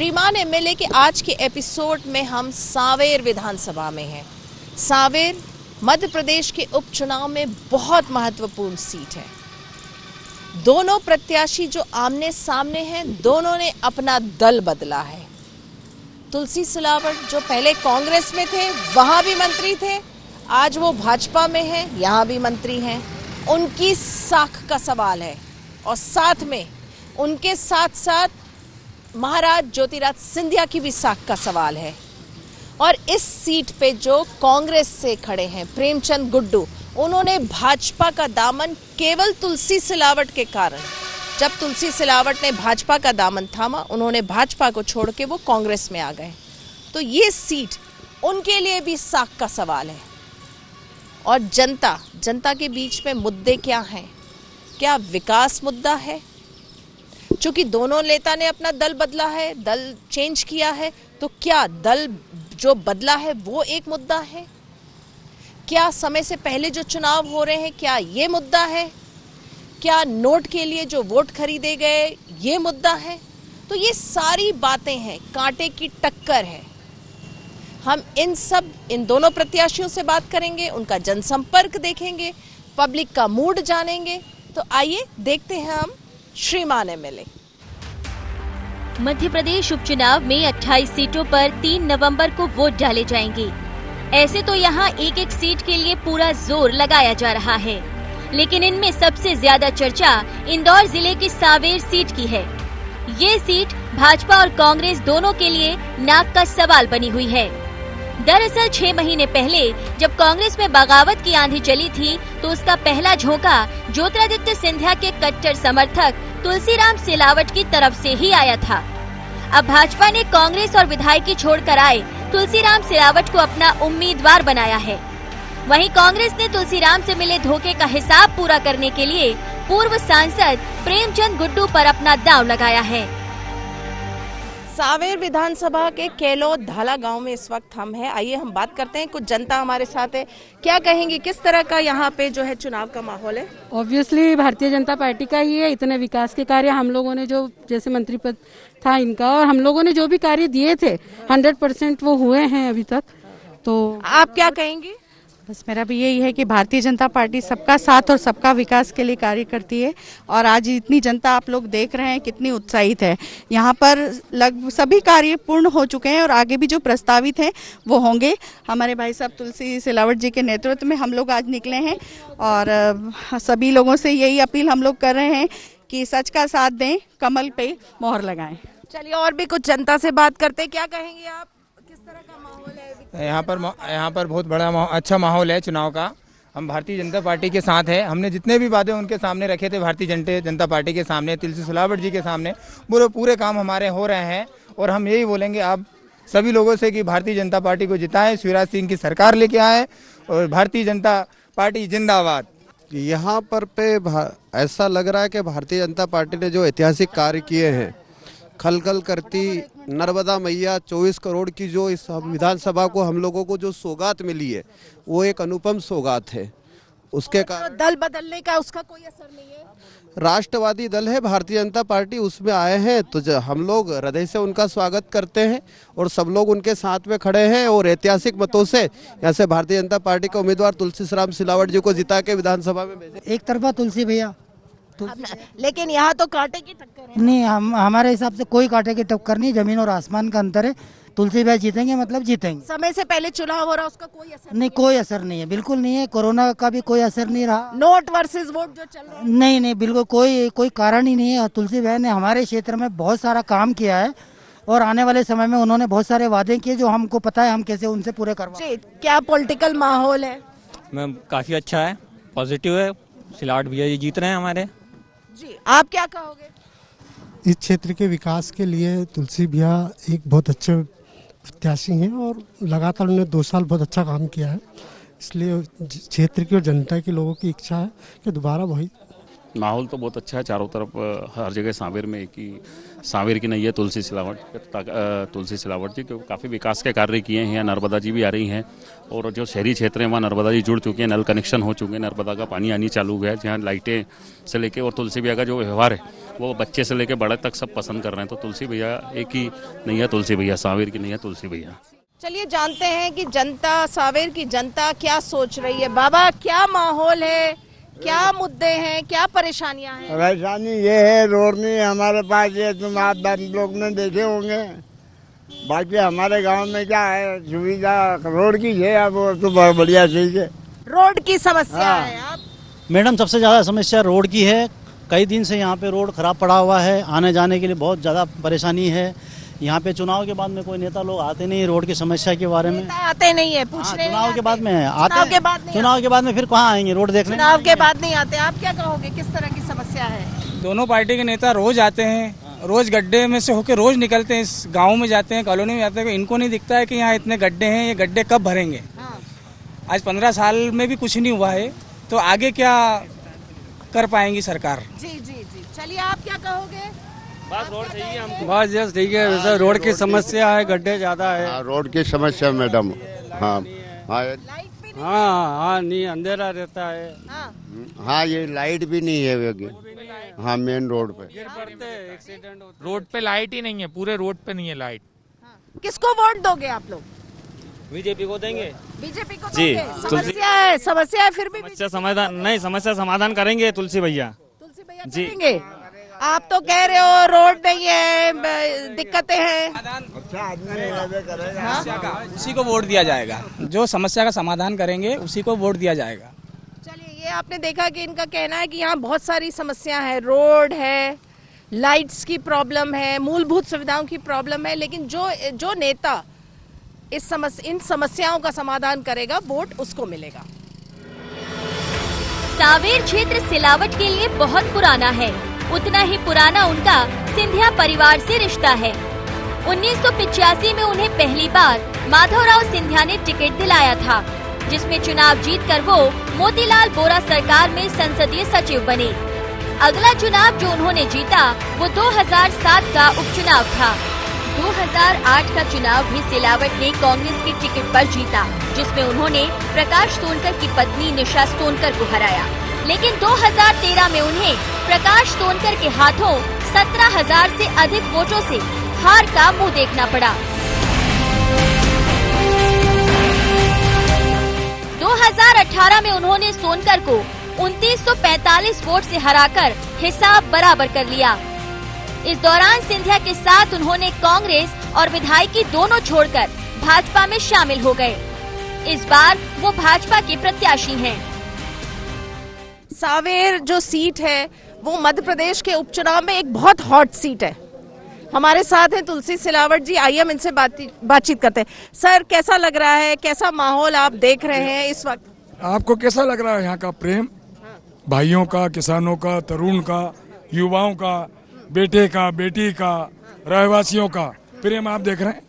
श्रीमान एमएलए के आज के एपिसोड में हम सांवेर विधानसभा में हैं। सांवेर मध्य प्रदेश के उपचुनाव में बहुत महत्वपूर्ण सीट है। दोनों प्रत्याशी जो आमने सामने हैं, दोनों ने अपना दल बदला है। तुलसी सिलावट जो पहले कांग्रेस में थे, वहां भी मंत्री थे, आज वो भाजपा में हैं, यहाँ भी मंत्री हैं। उनकी साख का सवाल है और साथ में उनके साथ साथ महाराज ज्योतिराज सिंधिया की भी साख का सवाल है। और इस सीट पे जो कांग्रेस से खड़े हैं प्रेमचंद गुड्डू, उन्होंने भाजपा का दामन केवल तुलसी सिलावट के कारण, जब तुलसी सिलावट ने भाजपा का दामन थामा, उन्होंने भाजपा को छोड़ के वो कांग्रेस में आ गए। तो ये सीट उनके लिए भी साख का सवाल है। और जनता के बीच में मुद्दे क्या हैं? क्या विकास मुद्दा है? चूंकि दोनों नेता ने अपना दल बदला है, दल चेंज किया है, तो क्या दल जो बदला है वो एक मुद्दा है? क्या समय से पहले जो चुनाव हो रहे हैं, क्या ये मुद्दा है? क्या नोट के लिए जो वोट खरीदे गए, ये मुद्दा है? तो ये सारी बातें हैं, कांटे की टक्कर है। हम इन दोनों प्रत्याशियों से बात करेंगे, उनका जनसंपर्क देखेंगे, पब्लिक का मूड जानेंगे। तो आइए देखते हैं हम श्रीमान एमएलए। मध्य प्रदेश उपचुनाव में 28 सीटों पर 3 नवंबर को वोट डाले जाएंगे। ऐसे तो यहाँ एक एक सीट के लिए पूरा जोर लगाया जा रहा है, लेकिन इनमें सबसे ज्यादा चर्चा इंदौर जिले की सांवेर सीट की है। ये सीट भाजपा और कांग्रेस दोनों के लिए नाक का सवाल बनी हुई है। दरअसल 6 महीने पहले जब कांग्रेस में बगावत की आंधी चली थी, तो उसका पहला झोंका ज्योतिरादित्य सिंधिया के कट्टर समर्थक तुलसीराम सिलावट की तरफ से ही आया था। अब भाजपा ने कांग्रेस और विधायकी छोड़कर आए तुलसीराम सिलावट को अपना उम्मीदवार बनाया है। वहीं कांग्रेस ने तुलसीराम से मिले धोखे का हिसाब पूरा करने के लिए पूर्व सांसद प्रेमचंद गुड्डू पर अपना दांव लगाया है। सांवेर विधानसभा के केलो धाला गांव में इस वक्त हम हैं। आइए हम बात करते हैं, कुछ जनता हमारे साथ है। क्या कहेंगे, किस तरह का यहाँ पे जो है चुनाव का माहौल है? ऑब्वियसली भारतीय जनता पार्टी का ही है। इतने विकास के कार्य हम लोगों ने, जो जैसे मंत्री पद था इनका, और हम लोगों ने जो भी कार्य दिए थे 100% वो हुए हैं अभी तक। तो आप क्या कहेंगे? बस मेरा भी यही है कि भारतीय जनता पार्टी सबका साथ और सबका विकास के लिए कार्य करती है। और आज इतनी जनता आप लोग देख रहे हैं कितनी उत्साहित है। यहाँ पर लगभग सभी कार्य पूर्ण हो चुके हैं और आगे भी जो प्रस्तावित हैं वो होंगे। हमारे भाई साहब तुलसी सिलावट जी के नेतृत्व में हम लोग आज निकले हैं और सभी लोगों से यही अपील हम लोग कर रहे हैं कि सच का साथ दें, कमल पे मोहर लगाएं। चलिए और भी कुछ जनता से बात करते हैं। क्या कहेंगे आप, किस तरह का माहौल है? यहाँ पर बहुत बड़ा अच्छा माहौल है चुनाव का। हम भारतीय जनता पार्टी के साथ हैं। हमने जितने भी वादे उनके सामने रखे थे, भारतीय जनता पार्टी के सामने, तुलसी सिलावट जी के सामने, पूरे काम हमारे हो रहे हैं। और हम यही बोलेंगे आप सभी लोगों से कि भारतीय जनता पार्टी को जिताएं, शिवराज सिंह की सरकार लेके आए और भारतीय जनता पार्टी जिंदाबाद। यहाँ पर ऐसा लग रहा है कि भारतीय जनता पार्टी ने जो ऐतिहासिक कार्य किए हैं, खलखल करती नर्मदा मैया 24 करोड़ की जो इस विधानसभा को हम लोगों को जो सौगात मिली है, वो एक अनुपम सौगात है। उसके कारण दल बदलने का उसका कोई असर नहीं है। राष्ट्रवादी दल है भारतीय जनता पार्टी, उसमें आए हैं तो हम लोग हृदय से उनका स्वागत करते हैं और सब लोग उनके साथ में खड़े हैं। और ऐतिहासिक मतों से यहाँ से भारतीय जनता पार्टी के उम्मीदवार तुलसीराम सिलावट जी को जिता के विधानसभा में भेजे। एक तरफा तुलसी भैया, लेकिन यहाँ तो कांटे की टक्कर है। नहीं, हमारे हिसाब से कोई कांटे की टक्कर नहीं, जमीन और आसमान का अंतर है। तुलसी भाई जीतेंगे मतलब जीतेंगे। समय से पहले चुनाव हो रहा, उसका कोई असर नहीं, कोई असर नहीं है, बिल्कुल नहीं है। कोरोना का भी कोई असर नहीं रहा। नोट वर्सेस वोट जो चल रहा है, नहीं, बिल्कुल कोई कारण ही नहीं है। तुलसी भाई ने हमारे क्षेत्र में बहुत सारा काम किया है और आने वाले समय में उन्होंने बहुत सारे वादे किए जो हमको पता है हम कैसे उनसे पूरे करवाएं। क्या पॉलिटिकल माहौल है? मैम काफी अच्छा है, पॉजिटिव है। सिलावट भैया जी जीत रहे हैं हमारे जी। आप क्या कहोगे? इस क्षेत्र के विकास के लिए तुलसी भैया एक बहुत अच्छे प्रत्याशी हैं और लगातार उन्होंने 2 साल बहुत अच्छा काम किया है। इसलिए क्षेत्र की और जनता के लोगों की इच्छा है कि दोबारा वही। माहौल तो बहुत अच्छा है चारों तरफ, हर जगह सांवेर में एक ही सांवेर की नहीं है तुलसी सिलावट जी, क्योंकि काफ़ी विकास के कार्य किए हैं। नर्मदा जी भी आ रही हैं और जो शहरी क्षेत्र हैं वहाँ नर्मदा जी जुड़ चुके हैं, नल कनेक्शन हो चुके हैं, नर्मदा का पानी आनी चालू है। जहाँ लाइटें से लेके और तुलसी भैया का जो व्यवहार है वो बच्चे से लेकर बड़े तक सब पसंद कर रहे हैं। तो तुलसी भैया एक ही नैया तुलसी भैया, सांवेर की नैया तुलसी भैया। चलिए जानते हैं कि जनता, सांवेर की जनता क्या सोच रही है। बाबा, क्या माहौल है, क्या मुद्दे हैं, क्या परेशानियां हैं? परेशानी ये है, रोड नहीं है हमारे पास, ये तुम आप लोग ने देखे होंगे। बाकी हमारे गांव में क्या है, सुविधा रोड की है, अब वो तो बहुत बढ़िया चीज है। रोड की समस्या है। आप मैडम, सबसे ज़्यादा समस्या रोड की है। कई दिन से यहाँ पे रोड खराब पड़ा हुआ है, आने जाने के लिए बहुत ज़्यादा परेशानी है। यहाँ पे चुनाव के बाद में कोई नेता लोग आते नहीं रोड की समस्या के बारे में। आते नहीं है पूछने। चुनाव के बाद में आते चुनाव के बाद नहीं, चुनाव के बाद में फिर कहाँ आएंगे रोड देखने? चुनाव के बाद नहीं आते। आप क्या कहोगे, किस तरह की समस्या है? दोनों पार्टी के नेता रोज आते हैं, रोज गड्ढे में से होकर रोज निकलते हैं, इस गाँव में जाते हैं, कॉलोनी में जाते हैं। इनको नहीं दिखता है कि यहाँ इतने गड्ढे हैं, ये गड्ढे कब भरेंगे। आज 15 साल में भी कुछ नहीं हुआ है, तो आगे क्या कर पाएंगी सरकार? जी जी जी, चलिए आप क्या कहोगे? बस रोड ठीक है, हमको बस जस ठीक है। वैसे रोड की समस्या है, गड्ढे ज्यादा है। रोड की समस्या मैडम। हाँ हाँ, नहीं अंधेरा रहता है। हाँ, ये लाइट भी नहीं है। हाँ, मेन रोड पे एक्सीडेंट होता। रोड पे लाइट ही नहीं है, पूरे रोड पे नहीं है लाइट। किसको वोट दोगे आप लोग? बीजेपी को देंगे। बीजेपी को जी, दोगे? समस्या है फिर भी समस्या समाधान नहीं, समस्या समाधान करेंगे तुलसी भैया। तुलसी भैया जी। करेंगे। आप तो कह रहे हो रोड नहीं है, दिक्कतें हैं। अच्छा आदमी करेगा, उसी को वोट दिया जाएगा। जो समस्या का समाधान करेंगे उसी को वोट दिया जाएगा। चलिए, ये आपने देखा कि इनका कहना है कि यहाँ बहुत सारी समस्या है, रोड है, लाइट्स की प्रॉब्लम है, मूलभूत सुविधाओं की प्रॉब्लम है, लेकिन जो नेता इन समस्याओं का समाधान करेगा, वोट उसको मिलेगा। सांवेर क्षेत्र सिलावट के लिए बहुत पुराना है, उतना ही पुराना उनका सिंधिया परिवार से रिश्ता है। 1985 में उन्हें पहली बार माधवराव सिंधिया ने टिकट दिलाया था, जिसमें चुनाव जीतकर वो मोतीलाल वोरा सरकार में संसदीय सचिव बने। अगला चुनाव जो उन्होंने जीता वो 2007 का उपचुनाव था। 2008 का चुनाव भी सिलावट ने कांग्रेस की टिकट पर जीता, जिसमें उन्होंने प्रकाश सोनकर की पत्नी निशा सोनकर को हराया। लेकिन 2013 में उन्हें प्रकाश सोनकर के हाथों 17,000 से अधिक वोटों से हार का मुंह देखना पड़ा। 2018 में उन्होंने सोनकर को 2945 वोट से हराकर हिसाब बराबर कर लिया। इस दौरान सिंधिया के साथ उन्होंने कांग्रेस और विधायकी दोनों छोड़कर भाजपा में शामिल हो गए। इस बार वो भाजपा के प्रत्याशी हैं। सांवेर जो सीट है वो मध्य प्रदेश के उपचुनाव में एक बहुत हॉट सीट है। हमारे साथ हैं तुलसी सिलावट जी, आइए हम इनसे बातचीत करते हैं। सर, कैसा लग रहा है, कैसा माहौल आप देख रहे हैं इस वक्त? आपको कैसा लग रहा है यहाँ का प्रेम, भाइयों का, किसानों का, तरुण का, युवाओं का, बेटे का, बेटी का, रहवासियों का प्रेम आप देख रहे हैं?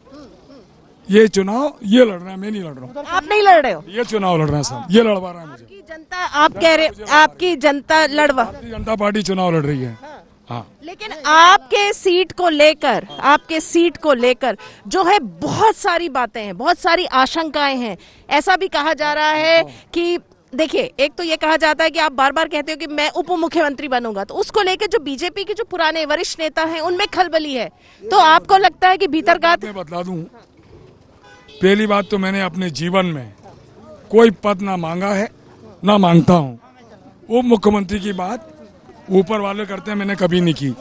ये चुनाव ये लड़ रहा है, मैं नहीं लड़ रहा हूँ। आप नहीं लड़ रहे हो? ये चुनाव लड़ रहा है साहब, ये लड़वा रहा है मुझे। आपकी जनता, आप कह रहे, आपकी जनता लड़वा, भारतीय जनता पार्टी चुनाव लड़ रही है। हाँ, लेकिन आपके सीट को लेकर जो है बहुत सारी बातें हैं, बहुत सारी आशंकाएं हैं। ऐसा भी कहा जा रहा है कि देखिए, एक तो ये कहा जाता है कि आप बार बार कहते हो कि मैं उप मुख्यमंत्री बनूंगा, तो उसको लेकर जो बीजेपी के जो पुराने वरिष्ठ नेता हैं उनमें खलबली है। तो आपको लगता है कि भीतरगात? मैं बता दूं, पहली बात तो मैंने अपने जीवन में कोई पद ना मांगा है, ना मांगता हूं। उप मुख्यमंत्री की बात ऊपर वाले करते हैं, मैंने कभी नहीं की।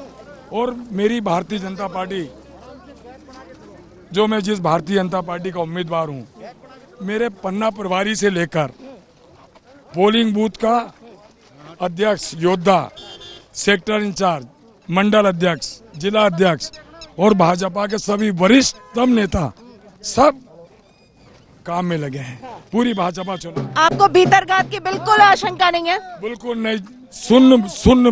और मेरी भारतीय जनता पार्टी, जो मैं जिस भारतीय जनता पार्टी का उम्मीदवार हूं, मेरे पन्ना प्रभारी से लेकर पोलिंग बूथ का अध्यक्ष, योद्धा, सेक्टर इंचार्ज, मंडल अध्यक्ष, जिला अध्यक्ष और भाजपा के सभी वरिष्ठतम नेता सब काम में लगे हैं। पूरी भाजपा चुनाव। आपको भीतरगात की बिल्कुल आशंका नहीं है? बिल्कुल नहीं, सुन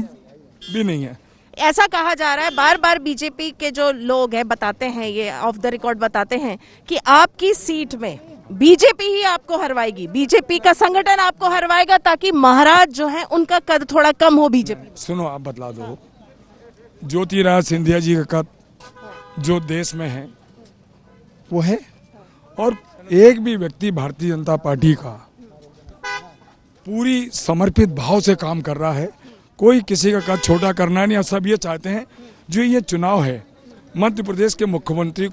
भी नहीं है। ऐसा कहा जा रहा है, बार बार बीजेपी के जो लोग हैं बताते हैं, ये ऑफ द रिकॉर्ड बताते हैं कि आपकी सीट में बीजेपी ही आपको हरवाएगी, बीजेपी का संगठन आपको हरवाएगा, ताकि महाराज जो हैं उनका कद थोड़ा कम हो बीजेपी। सुनो, आप बतला दो, ज्योतिराज सिंधिया जी का कद जो देश में है वो है, और एक भी व्यक्ति भारतीय जनता पार्टी का पूरी समर्पित भाव से काम कर रहा है, कोई किसी का कद छोटा करना नहीं। और सब ये चाहते हैं जो ये चुनाव है मध्य प्रदेश के मुख्यमंत्री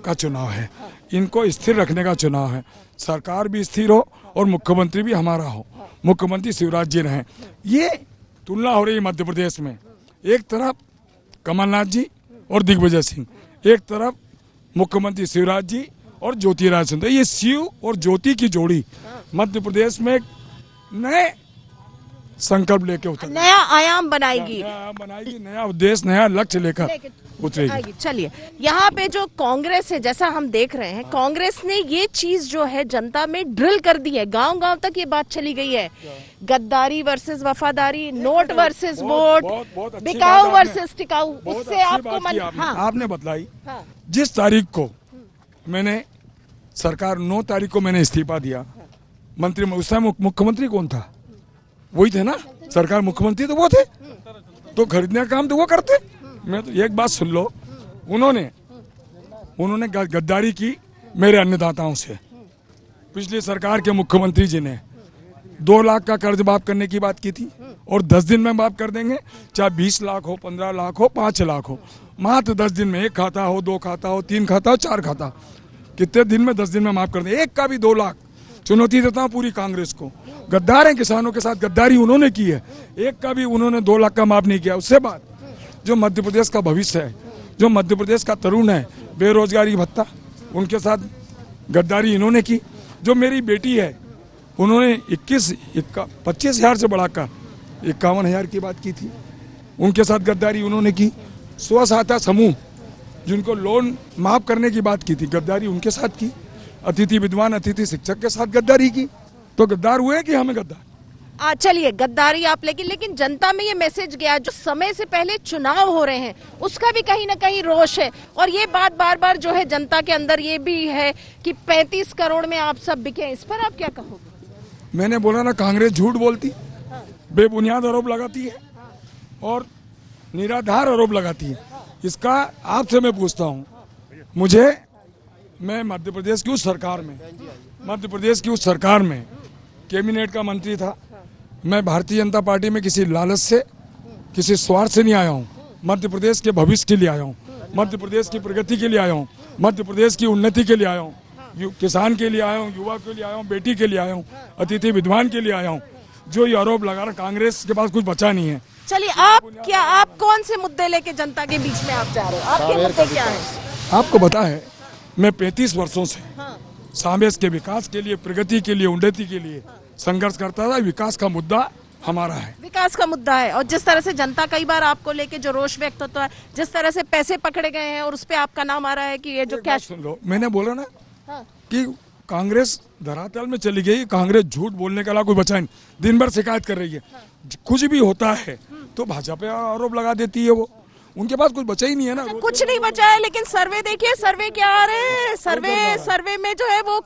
का चुनाव है, इनको स्थिर रखने का चुनाव है। सरकार भी स्थिर हो और मुख्यमंत्री भी हमारा हो, मुख्यमंत्री शिवराज जी रहे। ये तुलना हो रही है मध्य प्रदेश में, एक तरफ कमलनाथ जी और दिग्विजय सिंह, एक तरफ मुख्यमंत्री शिवराज जी और ज्योतिरादित्य सिंधिया। ये शिव और ज्योति की जोड़ी मध्य प्रदेश में नए संकल्प लेके उतर, नया आयाम बनाएगी, नया उद्देश्य, नया लक्ष्य लेकर उतरेगी। चलिए, यहाँ पे जो कांग्रेस है, जैसा हम देख रहे हैं, कांग्रेस ने ये चीज जो है जनता में ड्रिल कर दी है। गांव-गांव तक ये बात चली गई है, गद्दारी वर्सेस वफादारी, नोट वर्सेस वोट, बिकाऊ वर्सेस टिकाऊ। उससे आपको आपने बतलाई। जिस तारीख को मैंने सरकार 9 तारीख को मैंने इस्तीफा दिया, मंत्री उस टाइम मुख्यमंत्री कौन था? वही थे ना, सरकार मुख्यमंत्री तो वो थे, तो खरीदने का काम तो वो करते। मैं तो एक बात सुन लो, उन्होंने गद्दारी की मेरे अन्नदाताओं से। पिछली सरकार के मुख्यमंत्री जी ने 2 लाख का कर्ज माफ करने की बात की थी और 10 दिन में माफ कर देंगे, चाहे 20 लाख हो, 15 लाख हो, 5 लाख हो, मात्र 10 दिन में। 1 खाता हो, 2 खाता हो, 3 खाता हो, 4 खाता, कितने दिन में? 10 दिन में माफ कर देंगे। एक का भी 2 लाख। चुनौती देता हूँ पूरी कांग्रेस को, गद्दार है, किसानों के साथ गद्दारी उन्होंने की है, एक का भी उन्होंने 2 लाख का माफ नहीं किया। उससे बाद जो मध्य प्रदेश का भविष्य है, जो मध्य प्रदेश का तरुण है, बेरोजगारी भत्ता, उनके साथ गद्दारी इन्होंने की। जो मेरी बेटी है, उन्होंने 25,000 से बढ़ाकर 51,000 की बात की थी, उनके साथ गद्दारी उन्होंने की। स्व सहायता समूह जिनको लोन माफ करने की बात की थी, गद्दारी उनके साथ की। अतिथि विद्वान, अतिथि शिक्षक के साथ गद्दारी की। तो गद्दार हुए कि हमें गद्दार? चलिए, गद्दारी आप, लेकिन जनता में ये मैसेज गया, जो समय से पहले चुनाव हो रहे हैं उसका भी कहीं ना कहीं रोष है। और ये बात बार बार जो है जनता के अंदर ये भी है कि 35 करोड़ में आप सब बिके। इस पर आप क्या कहोगे? मैंने बोला ना, कांग्रेस झूठ बोलती, बेबुनियाद आरोप लगाती है और निराधार आरोप लगाती है। इसका आपसे मैं पूछता हूँ, मैं मध्य प्रदेश की उस सरकार में कैबिनेट का मंत्री था। मैं भारतीय जनता पार्टी में किसी लालच से, किसी स्वार्थ से नहीं आया हूँ। मध्य प्रदेश के भविष्य के लिए आया हूँ, मध्य प्रदेश की प्रगति के लिए आया हूँ, मध्य प्रदेश की उन्नति के लिए आया हूँ, किसान के लिए आया हूँ, युवा के लिए आया हूँ, बेटी के लिए आया हूँ, अतिथि विद्वान के लिए आया हूँ। जो ये आरोप लगा रहा, कांग्रेस के पास कुछ बचा नहीं है। चलिए, आप कौन से मुद्दे लेके जनता के बीच में आप जा रहे हो? आपके मुद्दे क्या है? आपको पता है, मैं 35 वर्षों से सांवेर के विकास के लिए, प्रगति के लिए, उन्नति के लिए संघर्ष करता था। विकास का मुद्दा हमारा है, विकास का मुद्दा है। और जिस तरह से जनता कई बार आपको लेके जो रोष व्यक्त होता है, जिस तरह से पैसे पकड़े गए हैं और उस पे आपका नाम आ रहा है कि ये जो कैश। सुन लो, मैंने बोला ना कि कांग्रेस धरातल में चली गई। कांग्रेस झूठ बोलने के अलावा कोई बचा नहीं, दिन भर शिकायत कर रही है। कुछ भी होता है तो भाजपा पे आरोप लगा देती है। वो उनके पास कुछ बचा ही नहीं है ना। कुछ नहीं बचा है, लेकिन सर्वे देखिए, सर्वे क्या आ रहे हैं? सर्वे में जो है वो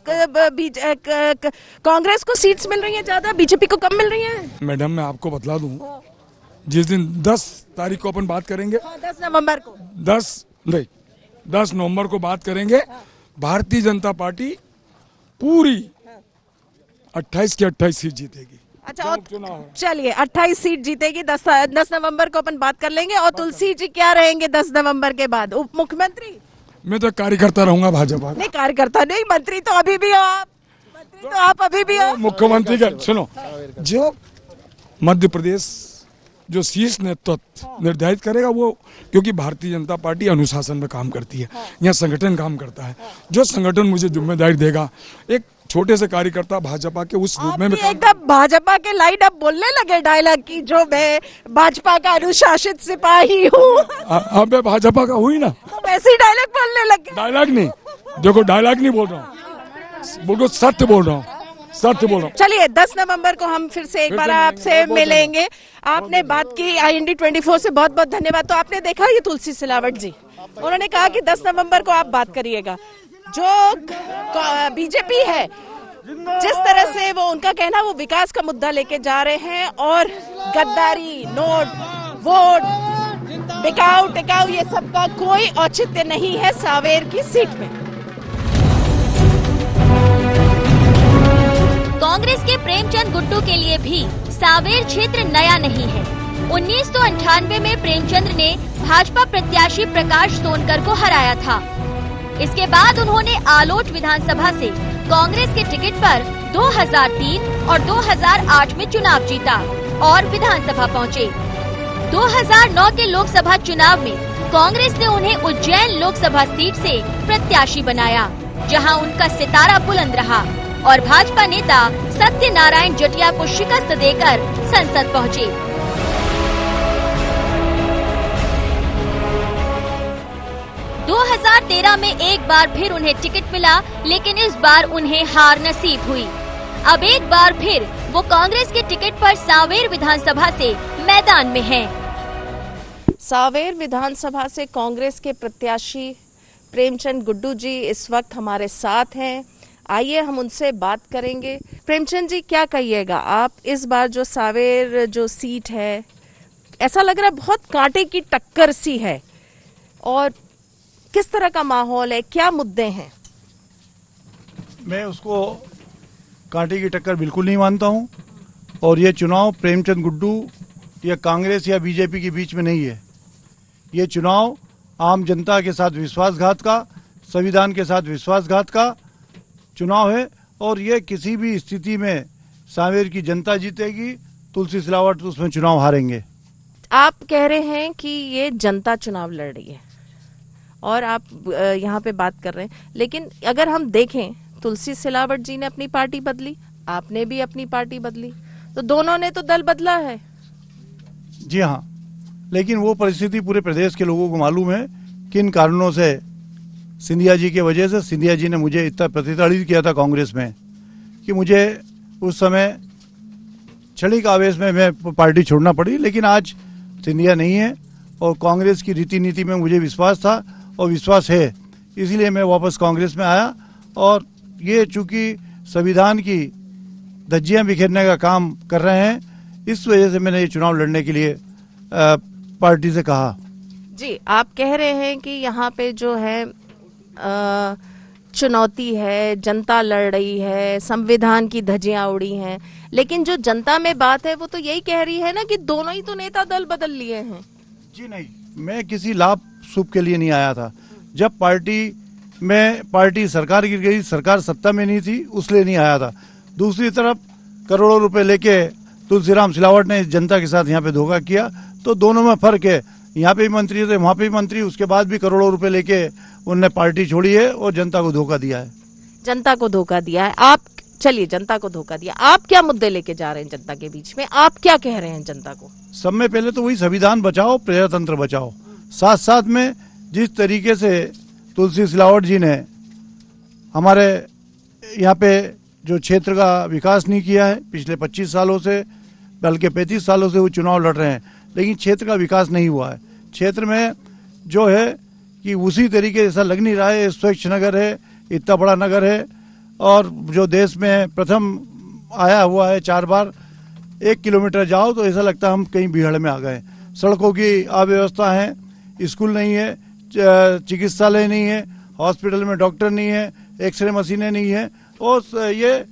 कांग्रेस को सीट्स मिल रही हैं ज्यादा, बीजेपी को कम मिल रही हैं। मैडम, मैं आपको बतला दूं, जिस दिन 10 तारीख को अपन बात करेंगे, 10 नवंबर को, 10 नवंबर को बात करेंगे, भारतीय जनता पार्टी पूरी 28 की 28 सीट जीतेगी। अच्छा, चलिए 28 सीट जीतेगी। 10 नवंबर को अपन बात कर लेंगे। और तुलसी जी क्या रहेंगे 10 नवंबर के बाद? उप मुख्यमंत्री? मैं तो कार्यकर्ता रहूंगा भाजपा। नहीं, कार्यकर्ता नहीं, मंत्री तो अभी भी हो आप, मंत्री तो आप अभी भी हो। मुख्यमंत्री का सुनो, जो मध्य प्रदेश जो शीर्ष नेतृत्व निर्धारित करेगा वो, क्योंकि भारतीय जनता पार्टी अनुशासन में काम करती है, यहाँ संगठन काम करता है। जो संगठन मुझे जिम्मेदारी देगा, एक छोटे से कार्यकर्ता भाजपा के उस रूप में एकदम भाजपा के लाइट अप बोलने लगे डायलॉग की, जो मैं भाजपा का अनुशासित सिपाही हूँ। अब मैं भाजपा का हुई ना, वैसे ही डायलॉग बोलने लगे। डायलॉग नहीं, देखो डायलॉग नहीं बोल रहा हूँ, बिल्कुल सत्य बोल रहा हूँ, सत्य बोल रहा हूँ। चलिए, 10 नवंबर को हम फिर से एक बार आपसे मिलेंगे। आपने बात की IND 24 से, बहुत बहुत धन्यवाद। तो आपने देखा ये तुलसी सिलावट जी, उन्होंने कहा कि 10 नवंबर को आप बात करिएगा। जो बीजेपी है, जिस तरह से वो, उनका कहना, वो विकास का मुद्दा लेके जा रहे हैं और गद्दारी, नोट, वोट, बिकाऊ टिकाऊ, ये सब का कोई औचित्य नहीं है सांवेर की सीट में। कांग्रेस के प्रेमचंद गुड्डू के लिए भी सांवेर क्षेत्र नया नहीं है। 1998 में प्रेमचंद्र ने भाजपा प्रत्याशी प्रकाश सोनकर को हराया था। इसके बाद उन्होंने आलोट विधानसभा से कांग्रेस के टिकट पर 2003 और 2008 में चुनाव जीता और विधानसभा पहुंचे। 2009 के लोकसभा चुनाव में कांग्रेस ने उन्हें उज्जैन लोकसभा सीट से प्रत्याशी बनाया, जहां उनका सितारा बुलंद रहा और भाजपा नेता सत्यनारायण जटिया को शिकस्त देकर संसद पहुंचे। 2013 में एक बार फिर उन्हें टिकट मिला, लेकिन इस बार उन्हें हार नसीब हुई। अब एक बार फिर वो कांग्रेस के टिकट पर सांवेर विधानसभा से मैदान में हैं। सांवेर विधानसभा से कांग्रेस के प्रत्याशी प्रेमचंद गुड्डू जी इस वक्त हमारे साथ हैं। आइए हम उनसे बात करेंगे। प्रेमचंद जी, क्या कहिएगा आप, इस बार जो सांवेर जो सीट है, ऐसा लग रहा है बहुत कांटे की टक्कर सी है, और किस तरह का माहौल है, क्या मुद्दे हैं? मैं उसको कांटे की टक्कर बिल्कुल नहीं मानता हूं, और ये चुनाव प्रेमचंद गुड्डू या कांग्रेस या बीजेपी के बीच में नहीं है। ये चुनाव आम जनता के साथ विश्वासघात का, संविधान के साथ विश्वासघात का चुनाव है, और ये किसी भी स्थिति में सांवेर की जनता जीतेगी, तुलसी सिलावट उसमें चुनाव हारेंगे। आप कह रहे हैं कि ये जनता चुनाव लड़ रही है और आप यहाँ पे बात कर रहे हैं, लेकिन अगर हम देखें, तुलसी सिलावट जी ने अपनी पार्टी बदली, आपने भी अपनी पार्टी बदली, तो दोनों ने तो दल बदला है। जी हाँ, लेकिन वो परिस्थिति पूरे प्रदेश के लोगों को मालूम है किन कारणों से सिंधिया जी की वजह से सिंधिया जी ने मुझे इतना प्रतिताड़ित किया था कांग्रेस में कि मुझे उस समय क्षणिक आवेश में मैं पार्टी छोड़ना पड़ी। लेकिन आज सिंधिया नहीं है और कांग्रेस की रीति नीति में मुझे विश्वास था और विश्वास है, इसलिए मैं वापस कांग्रेस में आया। और ये चूंकि संविधान की धज्जियां बिखेरने का काम कर रहे हैं, इस वजह से मैंने ये चुनाव लड़ने के लिए पार्टी से कहा। जी, आप कह रहे हैं कि यहाँ पे जो है चुनौती है, जनता लड़ रही है, संविधान की धज्जियां उड़ी हैं, लेकिन जो जनता में बात है वो तो यही कह रही है ना कि दोनों ही तो नेता दल बदल लिए हैं। जी नहीं, मैं किसी लाभ सुख के लिए नहीं आया था। जब पार्टी सरकार गिर गई, सरकार सत्ता में नहीं थी, उसलिए नहीं आया था। दूसरी तरफ करोड़ों रुपए लेके तुलसीराम सिलावट ने जनता के साथ यहाँ पे धोखा किया, तो दोनों में फर्क है। यहाँ पे भी मंत्री थे, वहाँ पे भी मंत्री, उसके बाद भी करोड़ों रुपए लेके उनने पार्टी छोड़ी है और जनता को धोखा दिया है। जनता को धोखा दिया है। आप चलिए, जनता को धोखा दिया, आप क्या मुद्दे लेके जा रहे हैं जनता के बीच में, आप क्या कह रहे हैं जनता को? सब में पहले तो वही संविधान बचाओ, प्रजातंत्र बचाओ। साथ साथ में जिस तरीके से तुलसी सिलावट जी ने हमारे यहाँ पे जो क्षेत्र का विकास नहीं किया है, पिछले 25 सालों से, बल्कि 35 सालों से वो चुनाव लड़ रहे हैं, लेकिन क्षेत्र का विकास नहीं हुआ है। क्षेत्र में जो है कि उसी तरीके ऐसा लग नहीं रहा है, स्वच्छ नगर है, इतना बड़ा नगर है, और जो देश में प्रथम आया हुआ है 4 बार। 1 किलोमीटर जाओ तो ऐसा लगता है हम कहीं बिहाड़ में आ गए। सड़कों की अव्यवस्था है, स्कूल नहीं है, चिकित्सालय नहीं है, हॉस्पिटल में डॉक्टर नहीं है, एक्सरे मशीनें नहीं है, और ये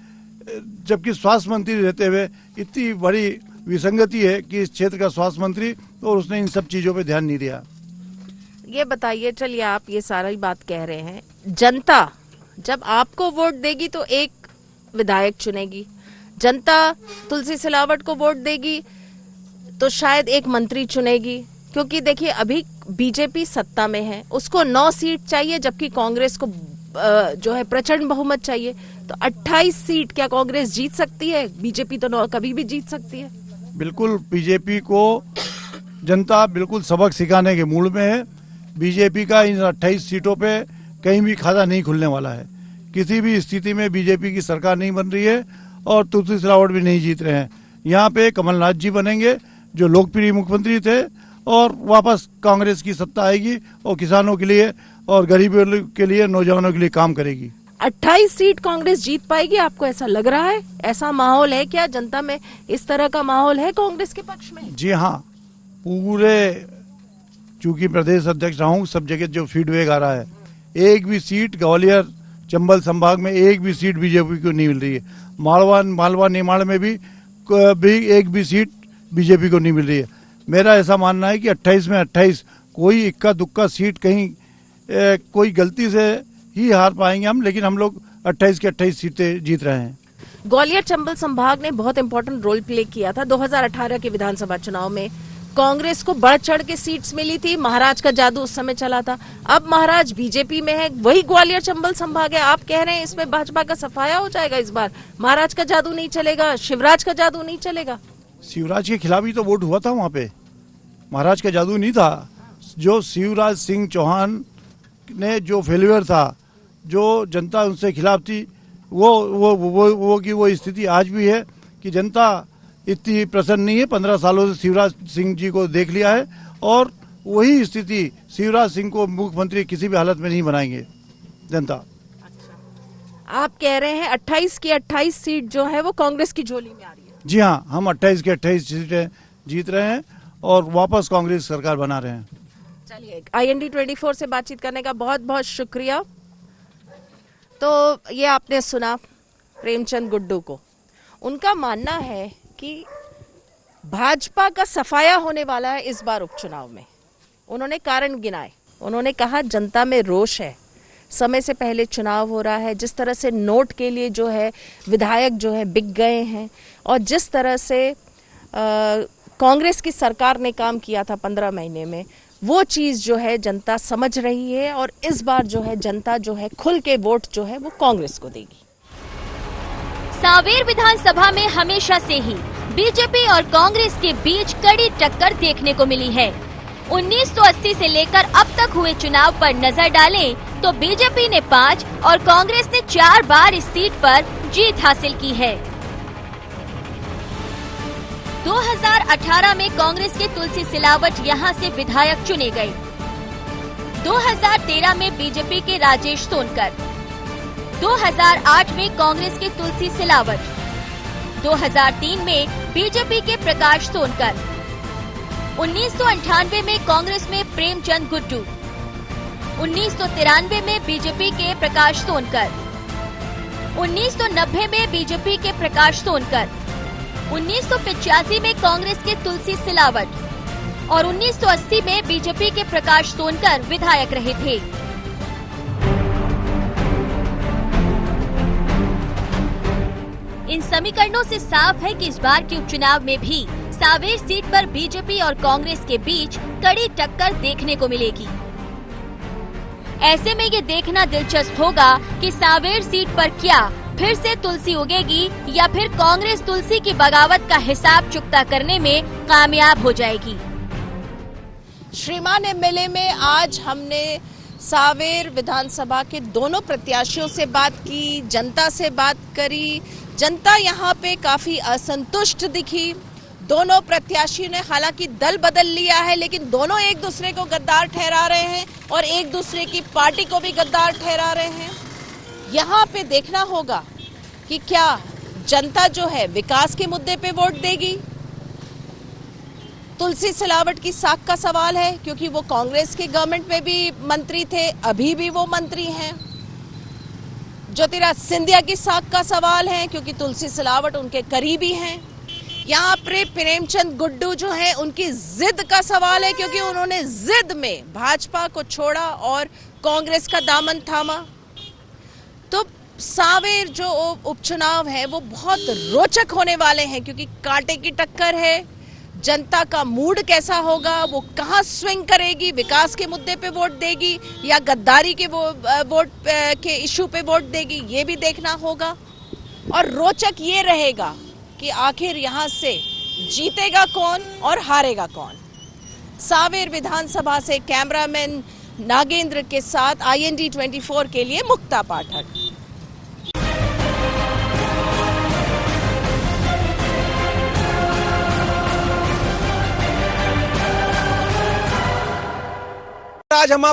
जबकि स्वास्थ्य मंत्री रहते हुए इतनी बड़ी विसंगति है कि इस क्षेत्र का स्वास्थ्य मंत्री, और उसने इन सब चीजों पे ध्यान नहीं दिया। ये बताइए, चलिए आप ये सारी बात कह रहे हैं, जनता जब आपको वोट देगी तो एक विधायक चुनेगी, जनता तुलसी सिलावट को वोट देगी तो शायद एक मंत्री चुनेगी, क्योंकि देखिए अभी बीजेपी सत्ता में है, उसको 9 सीट चाहिए, जबकि कांग्रेस को जो है प्रचंड बहुमत चाहिए। तो 28 सीट क्या कांग्रेस जीत सकती है? बीजेपी तो कभी भी जीत सकती है। बिल्कुल, बीजेपी को जनता बिल्कुल सबक सिखाने के मूड में है। बीजेपी का इन 28 सीटों पे कहीं भी खाता नहीं खुलने वाला है। किसी भी स्थिति में बीजेपी की सरकार नहीं बन रही है और तुलसी सिलावट भी नहीं जीत रहे हैं। यहाँ पे कमलनाथ जी बनेंगे, जो लोकप्रिय मुख्यमंत्री थे, और वापस कांग्रेस की सत्ता आएगी और किसानों के लिए और गरीबों के लिए, नौजवानों के लिए काम करेगी। 28 सीट कांग्रेस जीत पाएगी, आपको ऐसा लग रहा है? ऐसा माहौल है क्या जनता में? इस तरह का माहौल है कांग्रेस के पक्ष में? जी हाँ, पूरे चूंकि प्रदेश अध्यक्ष रहा हूँ, सब जगह जो फीडबैक आ रहा है, एक भी सीट ग्वालियर चंबल संभाग में एक भी सीट बीजेपी को नहीं मिल रही है। मालवा निमाड़ में भी एक भी सीट बीजेपी को नहीं मिल रही है। मेरा ऐसा मानना है कि 28 में 28 कोई इक्का दुक्का सीट कहीं कोई गलती से ही हार पाएंगे हम, लेकिन हम लोग 28 की 28 सीटें जीत रहे हैं। ग्वालियर चंबल संभाग ने बहुत इंपॉर्टेंट रोल प्ले किया था 2018 के विधानसभा चुनाव में। कांग्रेस को बढ़ चढ़ के सीट्स मिली थी, महाराज का जादू उस समय चला था। अब महाराज बीजेपी में है, वही ग्वालियर चंबल संभाग है। आप कह रहे हैं इसमें भाजपा का सफाया हो जाएगा इस बार, महाराज का जादू नहीं चलेगा, शिवराज का जादू नहीं चलेगा। शिवराज के खिलाफ ही तो वोट हुआ था वहाँ पे, महाराज का जादू नहीं था। जो शिवराज सिंह चौहान ने जो फेल्यूर था, जो जनता उनसे खिलाफ थी, वो स्थिति आज भी है कि जनता इतनी प्रसन्न नहीं है। 15 सालों से शिवराज सिंह जी को देख लिया है और वही स्थिति शिवराज सिंह को मुख्यमंत्री किसी भी हालत में नहीं बनाएंगे जनता। आप कह रहे हैं 28 की 28 सीट जो है वो कांग्रेस की झोली में आ रही है। जी हाँ, हम 28 की 28 सीटें जीत रहे हैं और वापस कांग्रेस सरकार बना रहे हैं। चलिए, IND 24 से बातचीत करने का बहुत बहुत शुक्रिया। तो ये आपने सुना प्रेमचंद गुड्डू को, उनका मानना है कि भाजपा का सफाया होने वाला है इस बार उपचुनाव में। उन्होंने कारण गिनाए, उन्होंने कहा जनता में रोष है, समय से पहले चुनाव हो रहा है, जिस तरह से नोट के लिए जो है विधायक जो है बिक गए हैं, और जिस तरह से कांग्रेस की सरकार ने काम किया था 15 महीने में, वो चीज जो है जनता समझ रही है और इस बार जो है जनता जो है खुल के वोट जो है वो कांग्रेस को देगी। सांवेर विधानसभा में हमेशा से ही बीजेपी और कांग्रेस के बीच कड़ी टक्कर देखने को मिली है। 1980 से लेकर अब तक हुए चुनाव पर नजर डालें तो बीजेपी ने 5 और कांग्रेस ने 4 बार इस सीट पर जीत हासिल की है। 2018 में कांग्रेस के तुलसी सिलावट यहां से विधायक चुने गए। 2013 में बीजेपी के राजेश सोनकर, 2008 में कांग्रेस के तुलसी सिलावट, 2003 में बीजेपी के प्रकाश सोनकर, 1998 में कांग्रेस में प्रेमचंद गुड्डू, 1993 में बीजेपी के प्रकाश सोनकर, 1990 में बीजेपी के प्रकाश सोनकर, 1985 में कांग्रेस के तुलसी सिलावट और 1980 में बीजेपी के प्रकाश सोनकर विधायक रहे थे। इन समीकरणों से साफ है कि इस बार के उपचुनाव में भी सांवेर सीट पर बीजेपी और कांग्रेस के बीच कड़ी टक्कर देखने को मिलेगी। ऐसे में ये देखना दिलचस्प होगा कि सांवेर सीट पर क्या फिर से तुलसी उगेगी या फिर कांग्रेस तुलसी की बगावत का हिसाब चुकता करने में कामयाब हो जाएगी। श्रीमान MLA में आज हमने सांवेर विधानसभा के दोनों प्रत्याशियों से बात की, जनता से बात करी। जनता यहाँ पे काफी असंतुष्ट दिखी। दोनों प्रत्याशी ने हालांकि दल बदल लिया है, लेकिन दोनों एक दूसरे को गद्दार ठहरा रहे हैं और एक दूसरे की पार्टी को भी गद्दार ठहरा रहे हैं। यहाँ पे देखना होगा कि क्या जनता जो है विकास के मुद्दे पे वोट देगी। तुलसी सिलावट की साख का सवाल है, क्योंकि वो कांग्रेस के गवर्नमेंट में भी मंत्री थे, अभी भी वो मंत्री हैं। ज्योतिराज सिंधिया की साख का सवाल है, क्योंकि तुलसी सिलावट उनके करीबी हैं। यहाँ पे प्रेमचंद गुड्डू जो है उनकी जिद का सवाल है, क्योंकि उन्होंने जिद में भाजपा को छोड़ा और कांग्रेस का दामन थामा। तो सांवेर जो उपचुनाव है वो बहुत रोचक होने वाले हैं, क्योंकि कांटे की टक्कर है। जनता का मूड कैसा होगा, वो कहां स्विंग करेगी, विकास के मुद्दे पे वोट देगी या गद्दारी के वोट के इशू पे वोट देगी, ये भी देखना होगा। और रोचक ये रहेगा कि आखिर यहां से जीतेगा कौन और हारेगा कौन। सांवेर विधानसभा से कैमरामैन नागेंद्र के साथ IND 24 के लिए मुक्ता पाठक। आज हम